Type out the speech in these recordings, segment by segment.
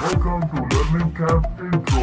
Welcome to Learning Camp Intro.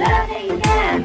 Learning Camp।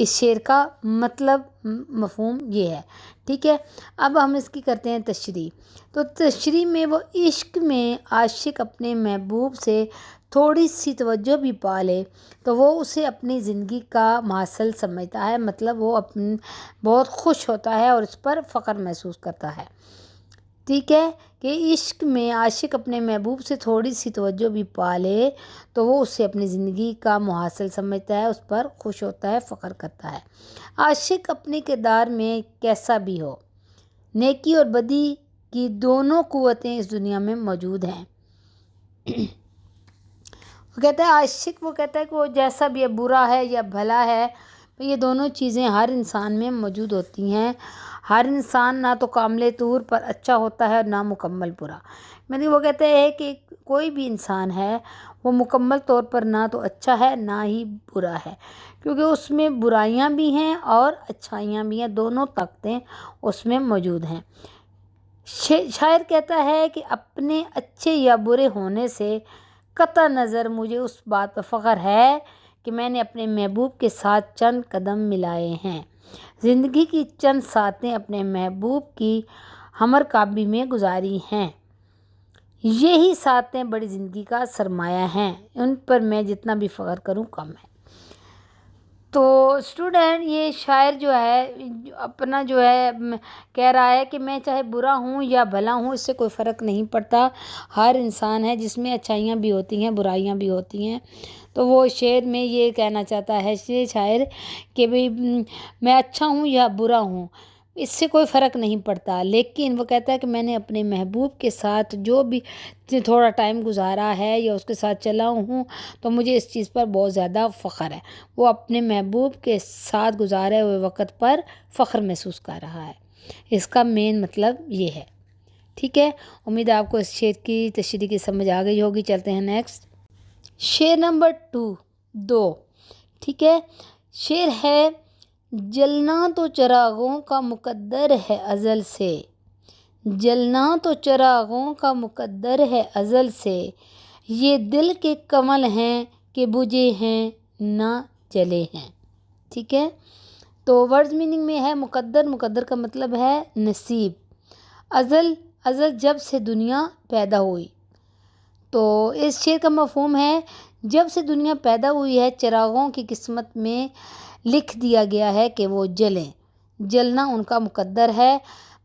اس شعر کا مطلب مفہوم یہ ہے. ٹھیک ہے. اب ہم اس کی کرتے ہیں تشریح. تو تشریح میں وہ عشق میں عاشق اپنے محبوب سے تھوڑی سی توجہ بھی پا لے تو وہ اسے اپنی زندگی کا محصل سمجھتا ہے. مطلب وہ بہت خوش ہوتا ہے اور اس پر فخر محسوس کرتا ہے. ٹھیک ہے. کہ عشق میں عاشق اپنے محبوب سے تھوڑی سی توجہ بھی پا لے تو وہ اسے اپنی زندگی کا محصل سمجھتا ہے، اس پر خوش ہوتا ہے، فخر کرتا ہے. عاشق اپنے کردار میں کیسا بھی ہو، نیکی اور بدی کی دونوں قوتیں اس دنیا میں موجود ہیں. وہ کہتا ہے عاشق، وہ کہتا ہے کہ وہ جیسا بھی ہے، برا ہے یا بھلا ہے، یہ دونوں چیزیں ہر انسان میں موجود ہوتی ہیں. ہر انسان نہ تو کامل طور پر اچھا ہوتا ہے اور نہ مکمل برا. وہ کہتے ہیں کہ کوئی بھی انسان ہے وہ مکمل طور پر نہ تو اچھا ہے نہ ہی برا ہے، کیونکہ اس میں برائیاں بھی ہیں اور اچھائیاں بھی ہیں، دونوں طاقتیں اس میں موجود ہیں. شاعر کہتا ہے کہ اپنے اچھے یا برے ہونے سے قطع نظر مجھے اس بات پر فخر ہے کہ میں نے اپنے محبوب کے ساتھ چند قدم ملائے ہیں. زندگی کی چند ساعتیں اپنے محبوب کی ہمرکابی میں گزاری ہیں. یہی ساعتیں بڑی زندگی کا سرمایہ ہیں، ان پر میں جتنا بھی فخر کروں کم ہے. تو اسٹوڈنٹ یہ شاعر جو ہے اپنا جو ہے کہہ رہا ہے کہ میں چاہے برا ہوں یا بھلا ہوں، اس سے کوئی فرق نہیں پڑتا. ہر انسان ہے جس میں اچھائیاں بھی ہوتی ہیں، برائیاں بھی ہوتی ہیں. تو وہ شعر میں یہ کہنا چاہتا ہے شاعر کہ بھئی میں اچھا ہوں یا برا ہوں، اس سے کوئی فرق نہیں پڑتا. لیکن وہ کہتا ہے کہ میں نے اپنے محبوب کے ساتھ جو بھی تھوڑا ٹائم گزارا ہے یا اس کے ساتھ چلا ہوں تو مجھے اس چیز پر بہت زیادہ فخر ہے. وہ اپنے محبوب کے ساتھ گزارے ہوئے وقت پر فخر محسوس کر رہا ہے. اس کا مین مطلب یہ ہے. ٹھیک ہے. امید ہے آپ کو اس شعر کی تشریح کی سمجھ آ گئی ہوگی. چلتے ہیں نیکسٹ. شعر نمبر 2. ٹھیک ہے. شعر ہے جلنا تو چراغوں کا مقدر ہے ازل سے، جلنا تو چراغوں کا مقدر ہے ازل سے، یہ دل کے کنول ہیں کہ بجھے ہیں نہ جلے ہیں. ٹھیک ہے. تو ورڈز میننگ میں ہے مقدر کا مطلب ہے نصیب. ازل جب سے دنیا پیدا ہوئی. تو اس شعر کا مفہوم ہے جب سے دنیا پیدا ہوئی ہے چراغوں کی قسمت میں لکھ دیا گیا ہے کہ وہ جلیں. جلنا ان کا مقدر ہے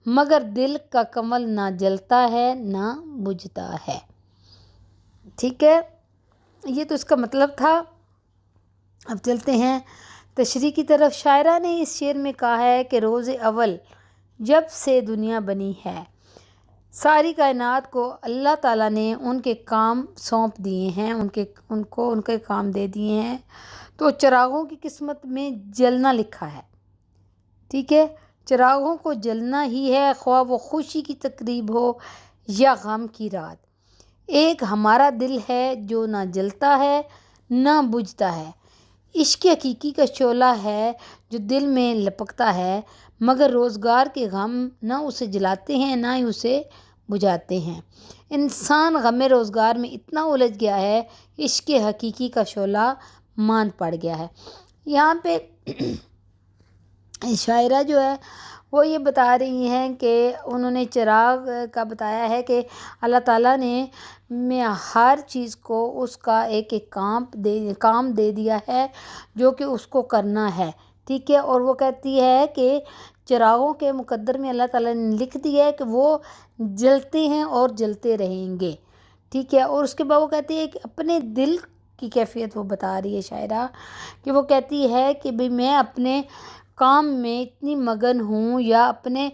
مگر دل کا کنول نہ جلتا ہے نہ بجھتا ہے. ٹھیک ہے. یہ تو اس کا مطلب تھا. اب چلتے ہیں تشریح کی طرف. شاعرہ نے اس شعر میں کہا ہے کہ روز اول جب سے دنیا بنی ہے ساری کائنات کو اللہ تعالیٰ نے ان کے کام سونپ دیے ہیں، ان کے کام دے دیے ہیں. تو چراغوں کی قسمت میں جلنا لکھا ہے. ٹھیک ہے. چراغوں کو جلنا ہی ہے، خواہ وہ خوشی کی تقریب ہو یا غم کی رات. ایک ہمارا دل ہے جو نہ جلتا ہے نہ بجھتا ہے. عشق حقیقی کا شعلہ ہے جو دل میں لپکتا ہے، مگر روزگار کے غم نہ اسے جلاتے ہیں نہ ہی اسے بجھاتے ہیں. انسان غم روزگار میں اتنا الجھ گیا ہے عشق حقیقی کا شعلہ مان پڑ گیا ہے. یہاں پہ شاعرہ جو ہے وہ یہ بتا رہی ہیں کہ انہوں نے چراغ کا بتایا ہے کہ اللہ تعالیٰ نے میں ہر چیز کو اس کا ایک کام دے دیا ہے جو کہ اس کو کرنا ہے. ٹھیک ہے. اور وہ کہتی ہے کہ چراغوں کے مقدر میں اللہ تعالیٰ نے لکھ دیا ہے کہ وہ جلتے ہیں اور جلتے رہیں گے. ٹھیک ہے. اور اس کے بعد وہ کہتی ہے کہ اپنے دل کی کیفیت وہ بتا رہی ہے شاعرہ کہ وہ کہتی ہے کہ بھئی میں اپنے کام میں اتنی مگن ہوں یا اپنے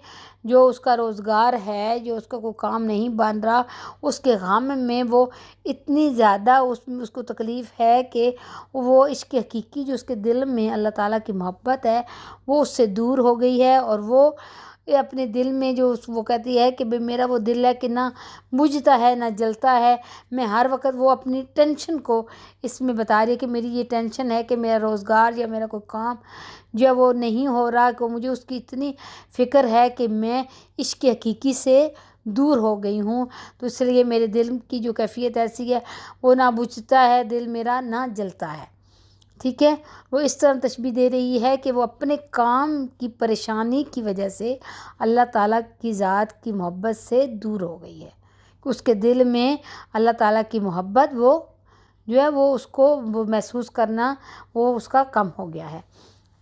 جو اس کا روزگار ہے جو اس کا کوئی کام نہیں بن رہا اس کے غم میں وہ اتنی زیادہ اس کو تکلیف ہے کہ وہ عشق حقیقی جو اس کے دل میں اللہ تعالیٰ کی محبت ہے وہ اس سے دور ہو گئی ہے. اور وہ اپنے دل میں جو وہ کہتی ہے کہ بھئی میرا وہ دل ہے کہ نہ بجھتا ہے نہ جلتا ہے. میں ہر وقت وہ اپنی ٹینشن کو اس میں بتا رہی ہے کہ میری یہ ٹینشن ہے کہ میرا روزگار یا میرا کوئی کام جو وہ نہیں ہو رہا، کہ مجھے اس کی اتنی فکر ہے کہ میں عشق حقیقی سے دور ہو گئی ہوں. تو اس لیے میرے دل کی جو کیفیت ایسی ہے وہ نہ بجھتا ہے دل میرا نہ جلتا ہے. ٹھیک ہے، وہ اس طرح تشبیہ دے رہی ہے کہ وہ اپنے کام کی پریشانی کی وجہ سے اللہ تعالیٰ کی ذات کی محبت سے دور ہو گئی ہے، کہ اس کے دل میں اللہ تعالیٰ کی محبت وہ جو ہے وہ اس کو وہ محسوس کرنا وہ اس کا کم ہو گیا ہے.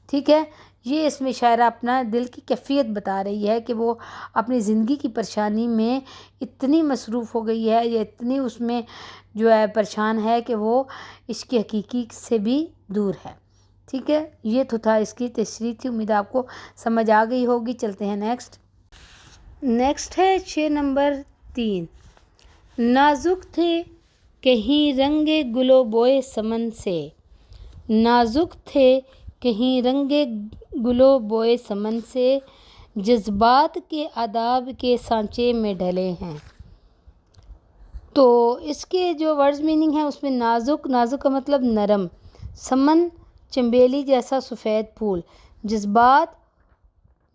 ٹھیک ہے، یہ اس میں شاعرہ اپنا دل کی کیفیت بتا رہی ہے کہ وہ اپنی زندگی کی پریشانی میں اتنی مصروف ہو گئی ہے یا اتنی اس میں جو ہے پریشان ہے کہ وہ عشق حقیقی سے بھی دور ہے. ٹھیک ہے، یہ تو تھا اس کی تشریح تھی. امید آپ کو سمجھ آ گئی ہوگی. چلتے ہیں نیکسٹ ہے شعر نمبر 3. نازک تھے کہیں رنگے گلو بوئے سمن سے، نازک تھے کہیں رنگے گلو بوئے سمن سے، جذبات کے آداب کے سانچے میں ڈھلے ہیں. تو اس کے جو ورڈز میننگ ہے اس میں نازک کا مطلب نرم، سمن چنبیلی جیسا سفید پھول، جذبات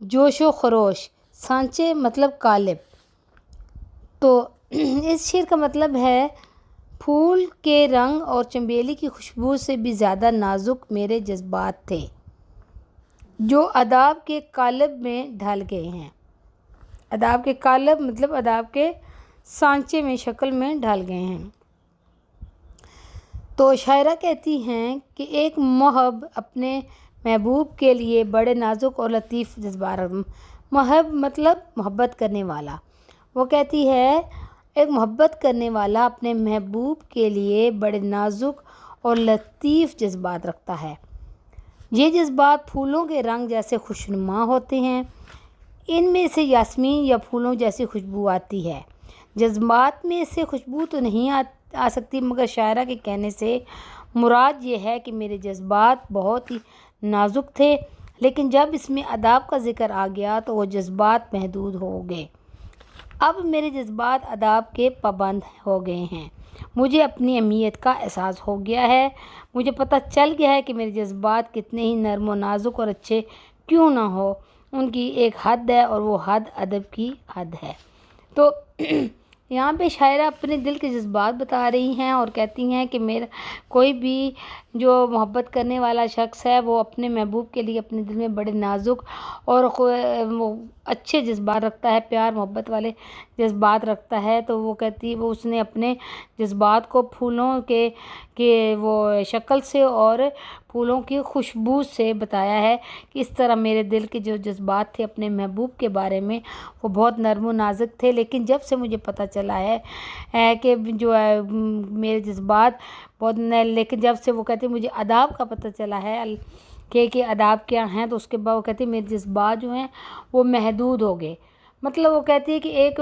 جوش و خروش، سانچے مطلب قالب. تو اس شعر کا مطلب ہے پھول کے رنگ اور چنبیلی کی خوشبو سے بھی زیادہ نازک میرے جذبات تھے جو آداب کے قالب میں ڈھل گئے ہیں. آداب کے قالب مطلب آداب کے سانچے میں شکل میں ڈھل گئے ہیں. تو شاعرہ کہتی ہیں کہ ایک محب اپنے محبوب کے لیے بڑے نازک اور لطیف جذبات، محب مطلب محبت کرنے والا. وہ کہتی ہے ایک محبت کرنے والا اپنے محبوب کے لیے بڑے نازک اور لطیف جذبات رکھتا ہے. یہ جذبات پھولوں کے رنگ جیسے خوشنما ہوتے ہیں، ان میں سے یاسمین یا پھولوں جیسی خوشبو آتی ہے. جذبات میں سے خوشبو تو نہیں آ سکتی، مگر شاعرہ کے کہنے سے مراد یہ ہے کہ میرے جذبات بہت ہی نازک تھے، لیکن جب اس میں آداب کا ذکر آ گیا تو وہ جذبات محدود ہو گئے. اب میرے جذبات آداب کے پابند ہو گئے ہیں. مجھے اپنی اہمیت کا احساس ہو گیا ہے. مجھے پتہ چل گیا ہے کہ میرے جذبات کتنے ہی نرم و نازک اور اچھے کیوں نہ ہو، ان کی ایک حد ہے اور وہ حد ادب کی حد ہے. تو یہاں پہ شاعرہ اپنے دل کے جذبات بتا رہی ہیں اور کہتی ہیں کہ میرا کوئی بھی جو محبت کرنے والا شخص ہے وہ اپنے محبوب کے لیے اپنے دل میں بڑے نازک اور وہ اچھے جذبات رکھتا ہے، پیار محبت والے جذبات رکھتا ہے. تو وہ کہتی ہے وہ اس نے اپنے جذبات کو پھولوں کے وہ شکل سے اور پھولوں کی خوشبو سے بتایا ہے کہ اس طرح میرے دل کے جو جذبات تھے اپنے محبوب کے بارے میں وہ بہت نرم و نازک تھے، لیکن جب سے مجھے پتہ چلا ہے کہ جو ہے میرے جذبات بہت لیکن جب سے وہ کہتے ہیں مجھے آداب کا پتہ چلا ہے کہ آداب کیا ہیں، تو اس کے بعد وہ کہتے ہیں میرے جذبات جو ہیں وہ محدود ہو گئے. مطلب وہ کہتی ہے کہ ایک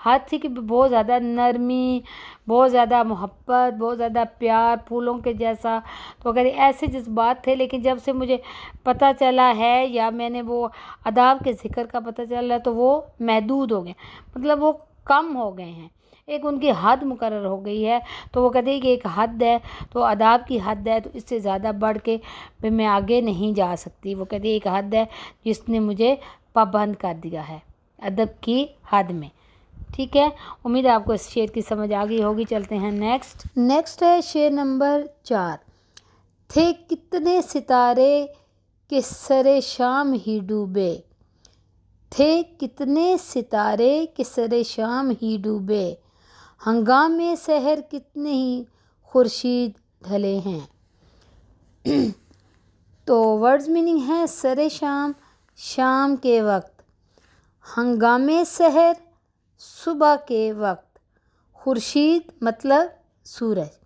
حد تھی کہ بہت زیادہ نرمی، بہت زیادہ محبت، بہت زیادہ پیار پھولوں کے جیسا. تو وہ کہتی ایسے جذبات تھے، لیکن جب سے مجھے پتہ چلا ہے یا میں نے وہ آداب کے ذکر کا پتہ چلا تو وہ محدود ہو گئے، مطلب وہ کم ہو گئے ہیں، ایک ان کی حد مقرر ہو گئی ہے. تو وہ کہتے ہیں کہ ایک حد ہے تو آداب کی حد ہے، تو اس سے زیادہ بڑھ کے میں آگے نہیں جا سکتی. وہ کہتے ہیں ایک حد ہے جس نے مجھے پابند کر دیا ہے ادب کی حد میں. ٹھیک ہے، امید ہے آپ کو اس شعر کی سمجھ آ گئی ہوگی. چلتے ہیں نیکسٹ ہے شعر نمبر 4. تھے کتنے ستارے کہ سر شام ہی ڈوبے، تھے کتنے ستارے کہ سر شام ہی ڈوبے، ہنگامے سحر کتنے ہی خورشید ڈھلے ہیں. تو ورڈز میننگ ہے سر شام، شام کے وقت، ہنگامے سحر، صبح کے وقت، خورشید مطلب سورج.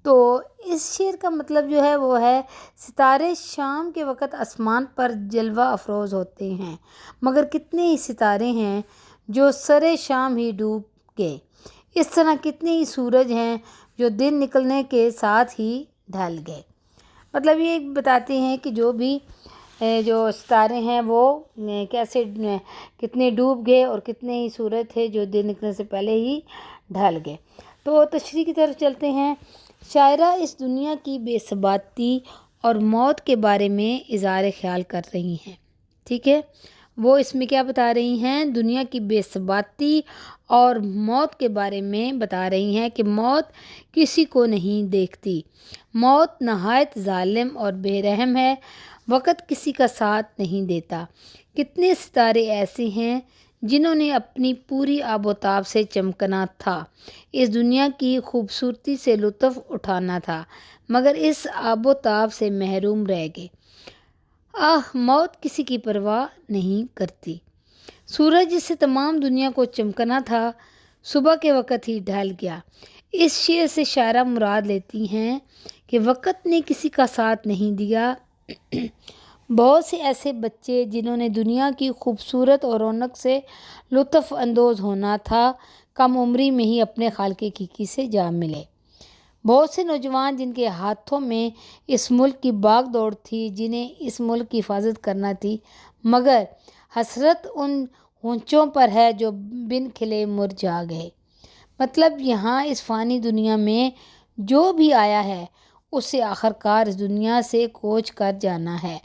تو اس شعر کا مطلب جو ہے وہ ہے ستارے شام کے وقت آسمان پر جلوہ افروز ہوتے ہیں، مگر کتنے ہی ستارے ہیں جو سر شام ہی ڈوب گئے. اس طرح کتنے ہی سورج ہیں جو دن نکلنے کے ساتھ ہی ڈھل گئے. مطلب یہ بتاتے ہیں کہ جو بھی جو ستارے ہیں وہ کیسے کتنے ڈوب گئے اور کتنے ہی سورج تھے جو دن نکلنے سے پہلے ہی ڈھل گئے. تو تشریح کی طرف چلتے ہیں. شاعرہ اس دنیا کی بے ثباتی اور موت کے بارے میں اظہار خیال کر رہی ہیں. ٹھیک ہے، وہ اس میں کیا بتا رہی ہیں؟ دنیا کی بے ثباتی اور موت کے بارے میں بتا رہی ہیں کہ موت کسی کو نہیں دیکھتی، موت نہایت ظالم اور بے رحم ہے، وقت کسی کا ساتھ نہیں دیتا۔ کتنے ستارے ایسے ہیں جنہوں نے اپنی پوری آب و تاب سے چمکنا تھا، اس دنیا کی خوبصورتی سے لطف اٹھانا تھا، مگر اس آب و تاب سے محروم رہ گئے۔ موت کسی کی پرواہ نہیں کرتی۔ سورج جس سے تمام دنیا کو چمکنا تھا، صبح کے وقت ہی ڈھل گیا۔ اس شعر سے شاعرہ مراد لیتی ہیں کہ وقت نے کسی کا ساتھ نہیں دیا۔ بہت سے ایسے بچے جنہوں نے دنیا کی خوبصورت اور رونق سے لطف اندوز ہونا تھا، کم عمری میں ہی اپنے خالق حقیقی سے جا ملے۔ بہت سے نوجوان جن کے ہاتھوں میں اس ملک کی باغ دوڑ تھی، جنہیں اس ملک کی حفاظت کرنا تھی، مگر حسرت ان ہونچوں پر ہے جو بن کھلے مرجھا گئے۔ مطلب یہاں اس فانی دنیا میں جو بھی آیا ہے اسے آخرکار اس دنیا سے کوچ کر جانا ہے۔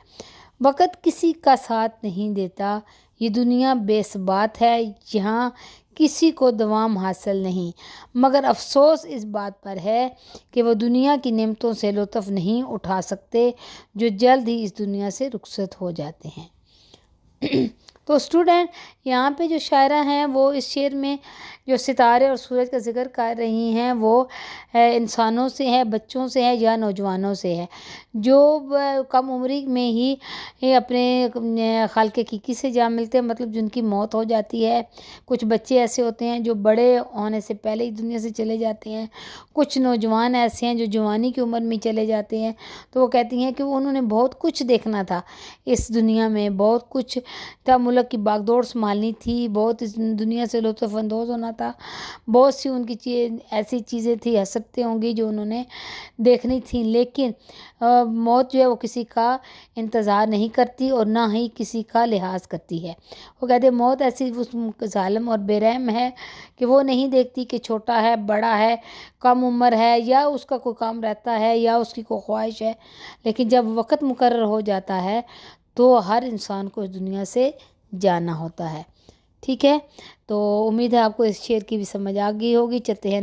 وقت کسی کا ساتھ نہیں دیتا، یہ دنیا بے ثبات ہے، یہاں کسی کو دوام حاصل نہیں، مگر افسوس اس بات پر ہے کہ وہ دنیا کی نعمتوں سے لطف نہیں اٹھا سکتے جو جلد ہی اس دنیا سے رخصت ہو جاتے ہیں۔ تو اسٹوڈنٹ یہاں پہ جو شاعرہ ہیں وہ اس شعر میں جو ستارے اور سورج کا ذکر کر رہی ہیں وہ انسانوں سے ہے، بچوں سے ہے یا نوجوانوں سے ہے جو کم عمری میں ہی اپنے خالق حقیقی سے جا ملتے ہیں، مطلب جن کی موت ہو جاتی ہے۔ کچھ بچے ایسے ہوتے ہیں جو بڑے ہونے سے پہلے ہی دنیا سے چلے جاتے ہیں، کچھ نوجوان ایسے ہیں جو جوانی کی عمر میں چلے جاتے ہیں۔ تو وہ کہتی ہیں کہ انہوں نے بہت کچھ دیکھنا تھا اس دنیا میں، بہت کچھ تھا، ملک کی باغ دوڑ سنبھالنی تھی، بہت اس دنیا سے لطف اندوز ہونا تھا، بہت سی ان کی ایسی چیزیں تھیں، حسرتیں ہوں گی جو انہوں نے دیکھنی تھیں، لیکن موت جو ہے وہ کسی کا انتظار نہیں کرتی اور نہ ہی کسی کا لحاظ کرتی ہے۔ وہ کہتے ہیں موت ایسی ظالم اور بے رحم ہے کہ وہ نہیں دیکھتی کہ چھوٹا ہے، بڑا ہے، کم عمر ہے، یا اس کا کوئی کام رہتا ہے یا اس کی کوئی خواہش ہے، لیکن جب وقت مقرر ہو جاتا ہے تو ہر انسان کو اس دنیا سے جانا ہوتا ہے۔ ٹھیک ہے، تو امید ہے آپ کو اس شعر کی بھی سمجھ آ گئی ہوگی۔ چلتے ہیں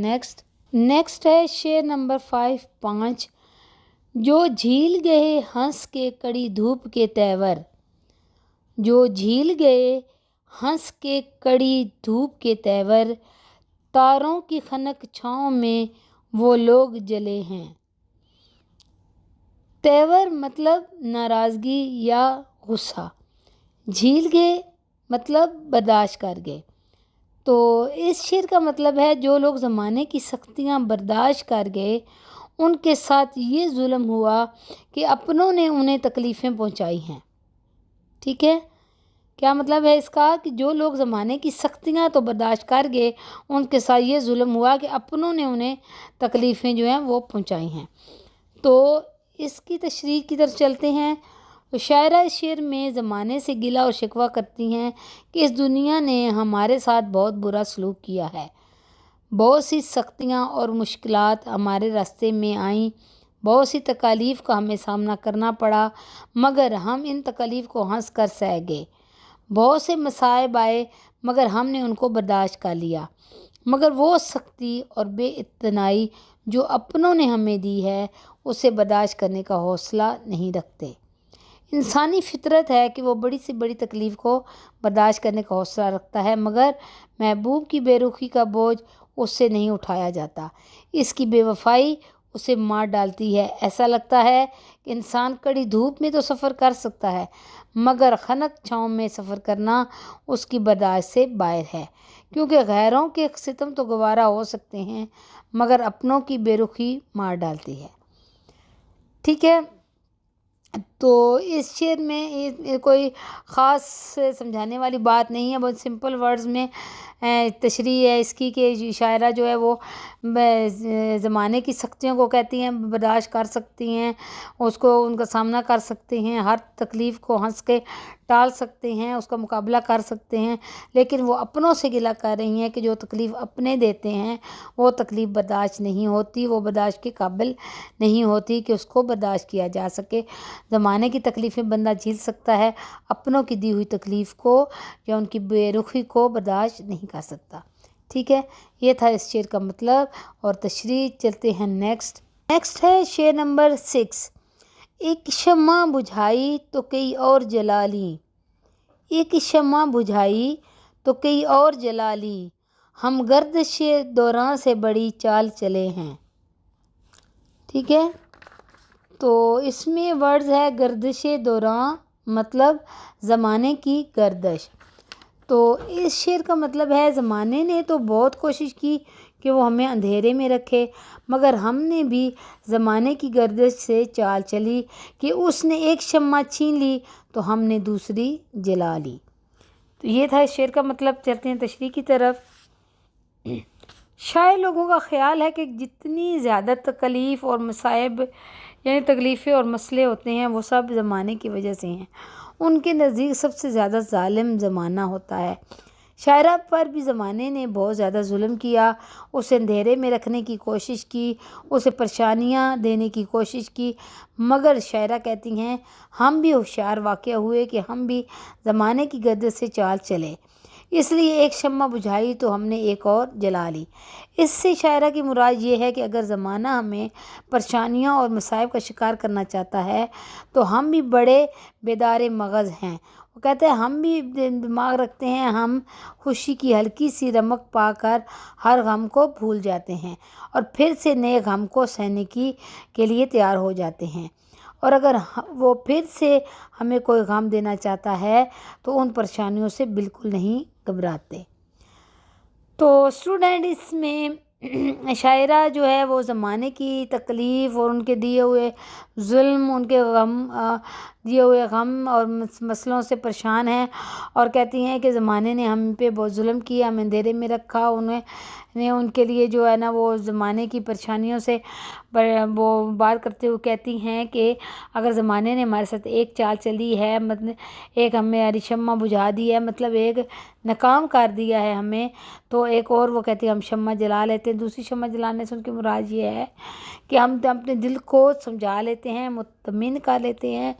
نیکسٹ ہے شعر نمبر 5 جو جھیل گئے ہنس کے کڑی دھوپ کے تیور، جو جھیل گئے ہنس کے کڑی دھوپ کے تیور، تاروں کی خنک چھاؤں میں وہ لوگ جلے ہیں۔ تیور مطلب ناراضگی یا غصہ، جھیل گئے مطلب برداشت کر گئے۔ تو اس شعر کا مطلب ہے جو لوگ زمانے کی سختیاں برداشت کر گئے ان کے ساتھ یہ ظلم ہوا کہ اپنوں نے انہیں تکلیفیں پہنچائی ہیں۔ ٹھیک ہے، کیا مطلب ہے اس کا؟ کہ جو لوگ زمانے کی سختیاں تو برداشت کر گئے ان کے ساتھ یہ ظلم ہوا کہ اپنوں نے انہیں تکلیفیں جو ہیں وہ پہنچائی ہیں۔ تو اس کی تشریح کی طرف چلتے ہیں۔ شاعرہ اس شعر میں زمانے سے گلہ اور شکوہ کرتی ہیں کہ اس دنیا نے ہمارے ساتھ بہت برا سلوک کیا ہے، بہت سی سختیاں اور مشکلات ہمارے راستے میں آئیں، بہت سی تکالیف کا ہمیں سامنا کرنا پڑا، مگر ہم ان تکالیف کو ہنس کر سہ گئے۔ بہت سے مصائب آئے مگر ہم نے ان کو برداشت کر لیا، مگر وہ سختی اور بے اعتنائی جو اپنوں نے ہمیں دی ہے اسے برداشت کرنے کا حوصلہ نہیں رکھتے۔ انسانی فطرت ہے کہ وہ بڑی سے بڑی تکلیف کو برداشت کرنے کا حوصلہ رکھتا ہے، مگر محبوب کی بے رخی کا بوجھ اس سے نہیں اٹھایا جاتا، اس کی بے وفائی اسے مار ڈالتی ہے۔ ایسا لگتا ہے کہ انسان کڑی دھوپ میں تو سفر کر سکتا ہے مگر خنک چھاؤں میں سفر کرنا اس کی برداشت سے باہر ہے، کیونکہ غیروں کے ستم تو گوارا ہو سکتے ہیں مگر اپنوں کی بے رخی مار ڈالتی ہے۔ ٹھیک ہے، تو اس شعر میں کوئی خاص سمجھانے والی بات نہیں ہے، بہت سمپل ورڈز میں تشریح ہے اس کی کہ شاعرہ جو ہے وہ زمانے کی سختیوں کو کہتی ہیں برداشت کر سکتی ہیں، اس کو ان کا سامنا کر سکتے ہیں، ہر تکلیف کو ہنس کے ٹال سکتے ہیں، اس کا مقابلہ کر سکتے ہیں، لیکن وہ اپنوں سے گلہ کر رہی ہیں کہ جو تکلیف اپنے دیتے ہیں وہ تکلیف برداشت نہیں ہوتی، وہ برداشت کے قابل نہیں ہوتی کہ اس کو برداشت کیا جا سکے۔ زمانے زمانے کی تکلیفیں بندہ جھیل سکتا ہے، اپنوں کی دی ہوئی تکلیف کو یا ان کی بے رخی کو برداشت نہیں کر سکتا۔ ٹھیک ہے، یہ تھا اس شعر کا مطلب اور تشریح۔ چلتے ہیں نیکسٹ ہے شعر نمبر 6۔ ایک شمع بجھائی تو کئی اور جلا لیں، ایک شمع بجھائی تو کئی اور جلا لیں، ہم گردش دوران سے بڑی چال چلے ہیں۔ ٹھیک ہے، تو اس میں ورڈز ہے گردش دوران، مطلب زمانے کی گردش۔ تو اس شعر کا مطلب ہے زمانے نے تو بہت کوشش کی کہ وہ ہمیں اندھیرے میں رکھے، مگر ہم نے بھی زمانے کی گردش سے چال چلی کہ اس نے ایک شمع چھین لی تو ہم نے دوسری جلا لی۔ تو یہ تھا اس شعر کا مطلب۔ چلتے ہیں تشریح کی طرف۔ شاعر لوگوں کا خیال ہے کہ جتنی زیادہ تکلیف اور مصائب یعنی تکلیفیں اور مسئلے ہوتے ہیں وہ سب زمانے کی وجہ سے ہیں۔ ان کے نزدیک سب سے زیادہ ظالم زمانہ ہوتا ہے۔ شاعرہ پر بھی زمانے نے بہت زیادہ ظلم کیا، اسے اندھیرے میں رکھنے کی کوشش کی، اسے پریشانیاں دینے کی کوشش کی، مگر شاعرہ کہتی ہیں ہم بھی ہوشیار واقع ہوئے کہ ہم بھی زمانے کی گردش سے چال چلے، اس لیے ایک شمع بجھائی تو ہم نے ایک اور جلا لی۔ اس سے شاعرہ کی مراد یہ ہے کہ اگر زمانہ ہمیں پریشانیوں اور مصائب کا شکار کرنا چاہتا ہے تو ہم بھی بڑے بیدار مغز ہیں۔ وہ کہتے ہیں ہم بھی دماغ رکھتے ہیں، ہم خوشی کی ہلکی سی رمق پا کر ہر غم کو بھول جاتے ہیں اور پھر سے نئے غم کو سہنے کے لیے تیار ہو جاتے ہیں، اور اگر وہ پھر سے ہمیں کوئی غم دینا چاہتا ہے تو ان پریشانیوں سے بالکل نہیں گھبراتے۔ تو اسٹوڈنٹ اس میں شاعرہ جو ہے وہ زمانے کی تکلیف اور ان کے دیے ہوئے ظلم، ان کے دیے ہوئے غم اور مسئلوں سے پریشان ہیں، اور کہتی ہیں کہ زمانے نے ہم پہ بہت ظلم کیا، ہمیں اندھیرے میں رکھا، انہیں ان کے لیے جو ہے نا وہ زمانے کی پریشانیوں سے وہ بات کرتے ہوئے کہتی ہیں کہ اگر زمانے نے ہمارے ساتھ ایک چال چلی ہے، مطلب ایک ہمیں شمع بجھا دی ہے، مطلب ایک ناکام کر دیا ہے ہمیں، تو ایک اور وہ کہتی ہیں ہم شمع جلا لیتے ہیں۔ دوسری شمع جلانے سے ان کی مراد یہ ہے کہ ہم اپنے دل کو سمجھا لیتے ہیں، مطمئن کر لیتے ہیں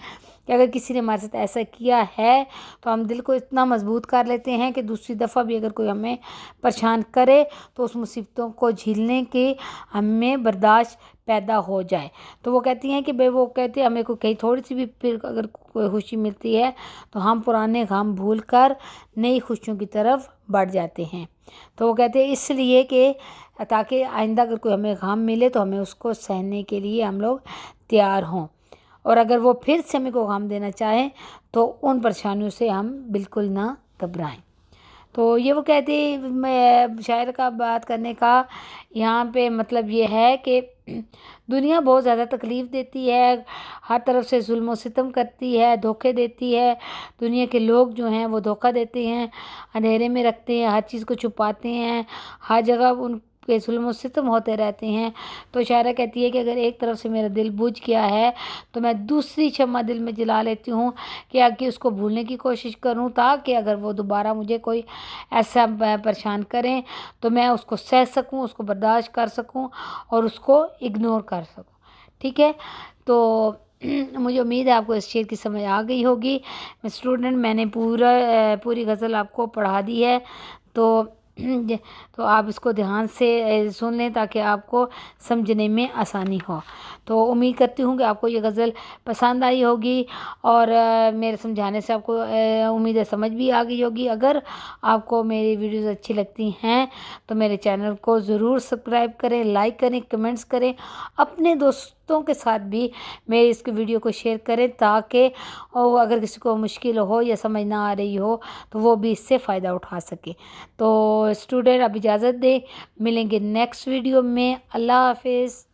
کہ اگر کسی نے ہمارے ساتھ ایسا کیا ہے تو ہم دل کو اتنا مضبوط کر لیتے ہیں کہ دوسری دفعہ بھی اگر کوئی ہمیں پریشان کرے تو اس مصیبتوں کو جھیلنے کی ہمیں برداشت پیدا ہو جائے۔ تو وہ کہتی ہیں کہ وہ کہتے ہیں ہمیں کوئی کہیں تھوڑی سی بھی پھر اگر کوئی خوشی ملتی ہے تو ہم پرانے غم بھول کر نئی خوشیوں کی طرف بڑھ جاتے ہیں۔ تو وہ کہتے ہیں اس لیے کہ تاکہ آئندہ اگر کوئی ہمیں غم ملے تو ہمیں اس کو سہنے کے لیے ہم لوگ تیار ہوں، اور اگر وہ پھر سے ہمیں کوئی غم دینا چاہیں تو ان پریشانیوں سے ہم بالکل نہ گھبرائیں۔ تو یہ وہ کہتے ہیں شاعر کا بات کرنے کا یہاں پہ مطلب یہ ہے کہ دنیا بہت زیادہ تکلیف دیتی ہے، ہر طرف سے ظلم و ستم کرتی ہے، دھوکے دیتی ہے، دنیا کے لوگ جو ہیں وہ دھوکہ دیتے ہیں، اندھیرے میں رکھتے ہیں، ہر چیز کو چھپاتے ہیں، ہر جگہ ان کے ظلم و ستم ہوتے رہتے ہیں۔ تو شاعرہ کہتی ہے کہ اگر ایک طرف سے میرا دل بجھ گیا ہے تو میں دوسری شمع دل میں جلا لیتی ہوں کہ آگے اس کو بھولنے کی کوشش کروں، تاکہ اگر وہ دوبارہ مجھے کوئی ایسا پریشان کریں تو میں اس کو سہ سکوں، اس کو برداشت کر سکوں اور اس کو اگنور کر سکوں۔ ٹھیک ہے، تو مجھے امید ہے آپ کو اس شعر کی سمجھ آ گئی ہوگی۔ اسٹوڈنٹ میں نے پوری غزل آپ کو پڑھا دی ہے، تو آپ اس کو دھیان سے سن لیں تاکہ آپ کو سمجھنے میں آسانی ہو۔ تو امید کرتی ہوں کہ آپ کو یہ غزل پسند آئی ہوگی اور میرے سمجھانے سے آپ کو امید ہے سمجھ بھی آ گئی ہوگی۔ اگر آپ کو میری ویڈیوز اچھی لگتی ہیں تو میرے چینل کو ضرور سبسکرائب کریں، لائک کریں، کمنٹس کریں، اپنے دوستوں کے ساتھ بھی میری اس کی ویڈیو کو شیئر کریں تاکہ اگر کسی کو مشکل ہو یا سمجھ نہ آ رہی ہو تو وہ بھی اس سے فائدہ اٹھا سکے۔ تو اسٹوڈنٹ اب اجازت دیں، ملیں گے نیکسٹ ویڈیو میں۔ اللہ حافظ۔